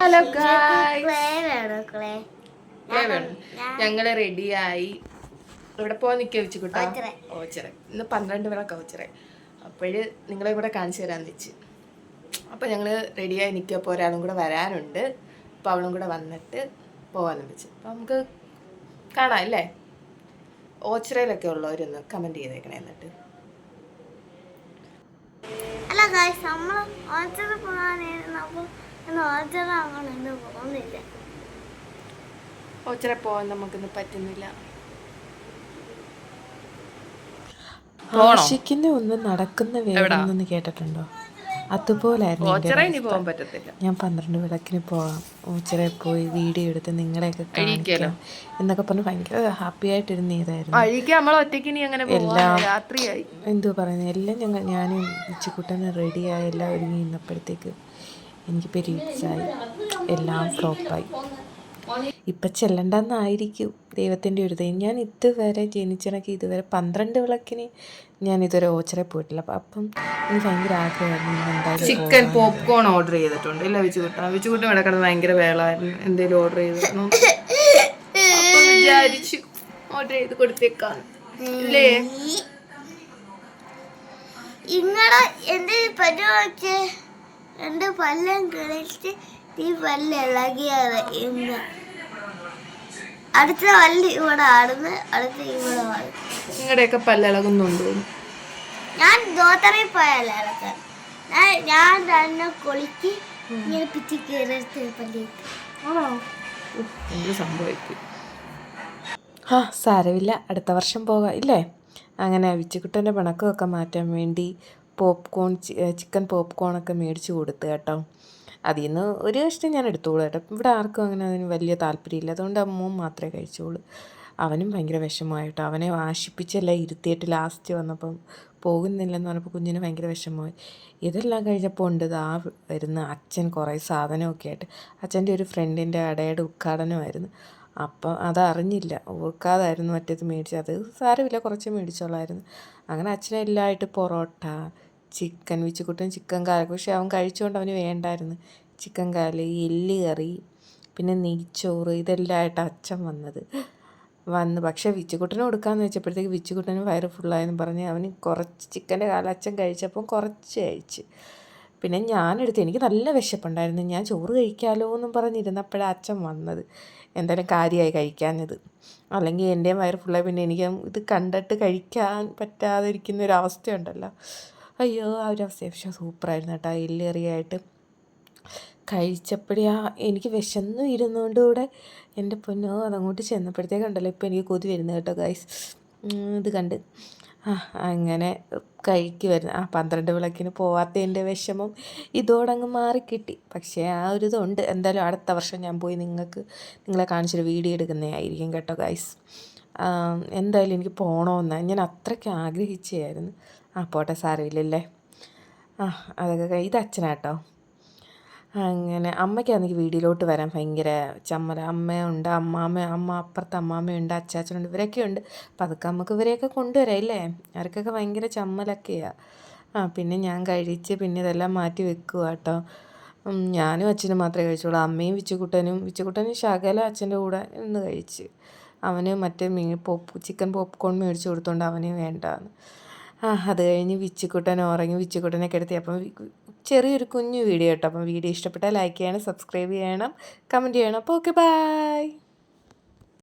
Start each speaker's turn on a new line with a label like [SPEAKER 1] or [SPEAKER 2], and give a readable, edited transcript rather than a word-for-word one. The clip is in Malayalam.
[SPEAKER 1] ഹലോ ഞങ്ങള് റെഡിയായി. ഇവിടെ പോകാൻ നിൽക്കുക വെച്ചു കൂട്ടാ. ഓച്ചിറ ഇന്ന് 12 വിളക്കാ ഓച്ചിറ. അപ്പോഴ് നിങ്ങളെ കൂടെ കാണിച്ചു തരാമെന്ന് വെച്ച്. അപ്പോൾ ഞങ്ങൾ റെഡിയായി നിൽക്കുക. അപ്പോൾ ഒരാളും കൂടെ വരാനുണ്ട്. അപ്പോൾ അവളും കൂടെ വന്നിട്ട് പോകാമെന്ന് വെച്ച്. അപ്പോൾ നമുക്ക് കാണാം അല്ലേ? ഓച്ചിറയിലൊക്കെ ഉള്ളവരൊന്ന് കമൻറ്റ് ചെയ്തേക്കണേ. എന്നിട്ട്
[SPEAKER 2] അല്ല ഗായ്സ്, നമ്മൾ ഓച്ചിറ പോകാനായിരുന്നു. അപ്പോൾ ഓച്ചിറ അങ്ങനെ പോകുന്നില്ല.
[SPEAKER 1] ഓച്ചിറ പോകാൻ നമുക്കിന്ന് പറ്റുന്നില്ല.
[SPEAKER 3] ആശിക്കുന്ന ഒന്നും നടക്കുന്ന വേണമെന്ന് കേട്ടിട്ടുണ്ടോ? അതുപോലായിരുന്നു ഞാൻ 12 വിളക്കിന് പോവാം, ഓച്ചിറയിൽ പോയി വീഡിയോ എടുത്ത് നിങ്ങളെയൊക്കെ കാണിക്കാം എന്നൊക്കെ പറഞ്ഞ് ഭയങ്കര ഹാപ്പി ആയിട്ടിരുന്ന് ഇതായിരുന്നു. എല്ലാം എന്തോ പറയുന്നത്, എല്ലാം ഞാനും ഇച്ചിക്കുട്ടനും റെഡിയായി എല്ലാം ഒരുങ്ങി നിന്നപ്പോഴത്തേക്ക് എനിക്ക് പീരീഡ്സായി. എല്ലാം ഫ്ലോപ്പായി. ഇപ്പം ചെല്ലണ്ടെന്നായിരിക്കും ദൈവത്തിൻ്റെ ഒരു ദൈവം. ഞാൻ ഇതുവരെ ജനിച്ചിടയ്ക്ക് ഇതുവരെ 12 വിളക്കിന് ഞാൻ ഇതുവരെ ഓച്ചിറയിൽ പോയിട്ടില്ല. അപ്പം എനിക്ക് ഭയങ്കര ആഗ്രഹമായിരുന്നു.
[SPEAKER 1] ചിക്കൻ പോപ്കോൺ ഓർഡർ ചെയ്തിട്ടുണ്ട്. ഇല്ല വിച്ചുകൂട്ടം ഇവിടെ കിടന്ന് ഭയങ്കര വേളായിരുന്നു. എന്തെങ്കിലും ഓർഡർ ചെയ്തിരുന്നു. അപ്പം വിചാരിച്ചു ഓർഡർ ചെയ്ത് കൊടുത്തേക്കാം അല്ലേ?
[SPEAKER 2] ഇങ്ങളെ എന്റെ പരിപാടി രണ്ട് പല്ലം കളിച്ച് ഈ പല്ല് ഇളകിയത്. ഇന്ന് അടുത്ത പല്ല് ഇവിടെ ആടുന്നു, അടുത്ത ഇവിടെ ആടുന്നു.
[SPEAKER 1] നിങ്ങളുടെയൊക്കെ പല്ലിളകുന്നുണ്ടോ?
[SPEAKER 2] ഞാൻ ദോത്തറയിൽ പോയല്ല ഇളക്കാൻ. ഞാൻ തന്നെ കൊളിക്ക് ഇങ്ങനെ പിച്ചി കയറിയിട്ട് പല്ലിട്ട്
[SPEAKER 1] സംഭവിക്കും.
[SPEAKER 3] സാരമില്ല, അടുത്ത വർഷം പോകാം ഇല്ലേ? അങ്ങനെ വിച്ചുകുട്ടൻ്റെ പിണക്കമൊക്കെ മാറ്റാൻ വേണ്ടി ചിക്കൻ പോപ്കോണൊക്കെ മേടിച്ച് കൊടുത്തു കേട്ടോ. അതിൽ നിന്ന് ഒരു കഷ്ണം ഞാൻ എടുത്തോളൂ കേട്ടോ. ഇവിടെ ആർക്കും അങ്ങനെ അതിന് വലിയ താല്പര്യമില്ല. അതുകൊണ്ട് അമ്മൂം മാത്രമേ കഴിച്ചോളൂ. അവനും ഭയങ്കര വിഷമമായിട്ടോ. അവനെ ആശിപ്പിച്ചെല്ലാം ഇരുത്തിയിട്ട് ലാസ്റ്റ് വന്നപ്പം പോകുന്നില്ലെന്ന് പറഞ്ഞപ്പോൾ കുഞ്ഞിന് ഭയങ്കര വിഷമമായി. ഇതെല്ലാം കഴിഞ്ഞപ്പോൾ ഉണ്ട് വരുന്ന അച്ഛൻ കുറേ സാധനമൊക്കെ ആയിട്ട്. അച്ഛൻ്റെ ഒരു ഫ്രണ്ടിൻ്റെ കടയുടെ ഉദ്ഘാടനമായിരുന്നു. അപ്പം അതറിഞ്ഞില്ല, ഓർക്കാതായിരുന്നു മറ്റേത് മേടിച്ചത്. അത് സാരമില്ല, കുറച്ച് മേടിച്ചോളായിരുന്നു. അങ്ങനെ അച്ഛനെല്ലാമായിട്ട് പൊറോട്ട, ചിക്കൻ, വിച്ചുകുട്ടൻ ചിക്കൻ കാല്, പക്ഷെ അവൻ കഴിച്ചുകൊണ്ട് അവന് വേണ്ടായിരുന്നു. ചിക്കൻ കാല്, എല്ല് കറി, പിന്നെ നെയ്ച്ചോറ്, ഇതെല്ലാം ആയിട്ട് അച്ഛൻ വന്ന് പക്ഷേ വിച്ചുകുട്ടന് കൊടുക്കാമെന്ന് വെച്ചപ്പോഴത്തേക്ക് വിച്ചുകുട്ടന് വയറ് ഫുള്ളായെന്ന് പറഞ്ഞ് അവന് കുറച്ച് ചിക്കൻ്റെ കാല് അച്ഛൻ കഴിച്ചപ്പം കുറച്ച് കഴിച്ച്. പിന്നെ ഞാനെടുത്ത്, എനിക്ക് നല്ല വിശപ്പുണ്ടായിരുന്നു. ഞാൻ ചോറ് കഴിക്കാമല്ലോ എന്നും പറഞ്ഞിരുന്നപ്പോഴാണ് അച്ഛൻ വന്നത്. എന്തായാലും കാര്യമായി കഴിക്കാഞ്ഞത്. അല്ലെങ്കിൽ എൻ്റെയും വയറ് ഫുള്ളായി. പിന്നെ എനിക്ക് ഇത് കണ്ടിട്ട് കഴിക്കാൻ പറ്റാതിരിക്കുന്ന ഒരവസ്ഥയുണ്ടല്ലോ. അയ്യോ, ആ ഒരു അവസ്ഥ. പക്ഷേ സൂപ്പറായിരുന്നു കേട്ടോ. എല്ലേറിയായിട്ട് കഴിച്ചപ്പോഴേ എനിക്ക് വിശന്നും ഇരുന്നുകൊണ്ട് കൂടെ എൻ്റെ പൊന്നോ അതങ്ങോട്ട് ചെന്നപ്പോഴത്തേക്കുണ്ടല്ലോ ഇപ്പം എനിക്ക് കൊതി വരുന്നത് കേട്ടോ ഗൈസ്. ഇത് കണ്ട് അങ്ങനെ കഴിക്കുമായിരുന്നു. 12 വിളക്കിന് പോവാത്തതിൻ്റെ വിഷമം ഇതോടങ്ങ് മാറിക്കിട്ടി. പക്ഷേ ആ ഒരു ഇതുണ്ട്. എന്തായാലും അടുത്ത വർഷം ഞാൻ പോയി നിങ്ങളെ കാണിച്ചൊരു വീഡിയോ എടുക്കുന്നതായിരിക്കും കേട്ടോ ഗൈസ്. എന്തായാലും എനിക്ക് പോകണമെന്നാണ് ഞാൻ അത്രയ്ക്ക് ആഗ്രഹിച്ചായിരുന്നു. പോട്ടെ, സാരമില്ലല്ലേ. അതൊക്കെ ഇത് അച്ഛനാട്ടോ. അങ്ങനെ അമ്മയ്ക്കാണെങ്കിൽ വീഡിയോയിലോട്ട് വരാൻ ഭയങ്കര ചമ്മല. അമ്മയുണ്ട്, അമ്മ അപ്പുറത്ത് അമ്മാമ്മയുണ്ട്, അച്ചാച്ചനുണ്ട്, ഇവരൊക്കെ ഉണ്ട്. അപ്പം അതൊക്കെ നമുക്ക് ഇവരെയൊക്കെ കൊണ്ടുവരാം ഇല്ലേ? അവർക്കൊക്കെ ഭയങ്കര ചമ്മലൊക്കെയാണ്. പിന്നെ ഞാൻ കഴിച്ച് പിന്നെ ഇതെല്ലാം മാറ്റി വെക്കുക കേട്ടോ. ഞാനും അച്ഛനും മാത്രമേ കഴിച്ചുള്ളൂ. അമ്മയും വിച്ചുകുട്ടനും ശകലം അച്ഛൻ്റെ കൂടെ ഇന്ന് കഴിച്ച്. അവന് മറ്റേ ചിക്കൻ പോപ്കോൺ മേടിച്ച് കൊടുത്തോണ്ട് അവന് വേണ്ടാന്ന്. അത് കഴിഞ്ഞ് വിച്ചുകുട്ടൻ ഉറങ്ങി. വിച്ചുകുട്ടനെ കിടത്തി. അപ്പം ചെറിയൊരു കുഞ്ഞു വീഡിയോ കേട്ടോ. അപ്പം വീഡിയോ ഇഷ്ടപ്പെട്ടാൽ ലൈക്ക് ചെയ്യണം, സബ്സ്ക്രൈബ് ചെയ്യണം, കമൻറ്റ് ചെയ്യണം. അപ്പോൾ ഓക്കെ, ബൈ.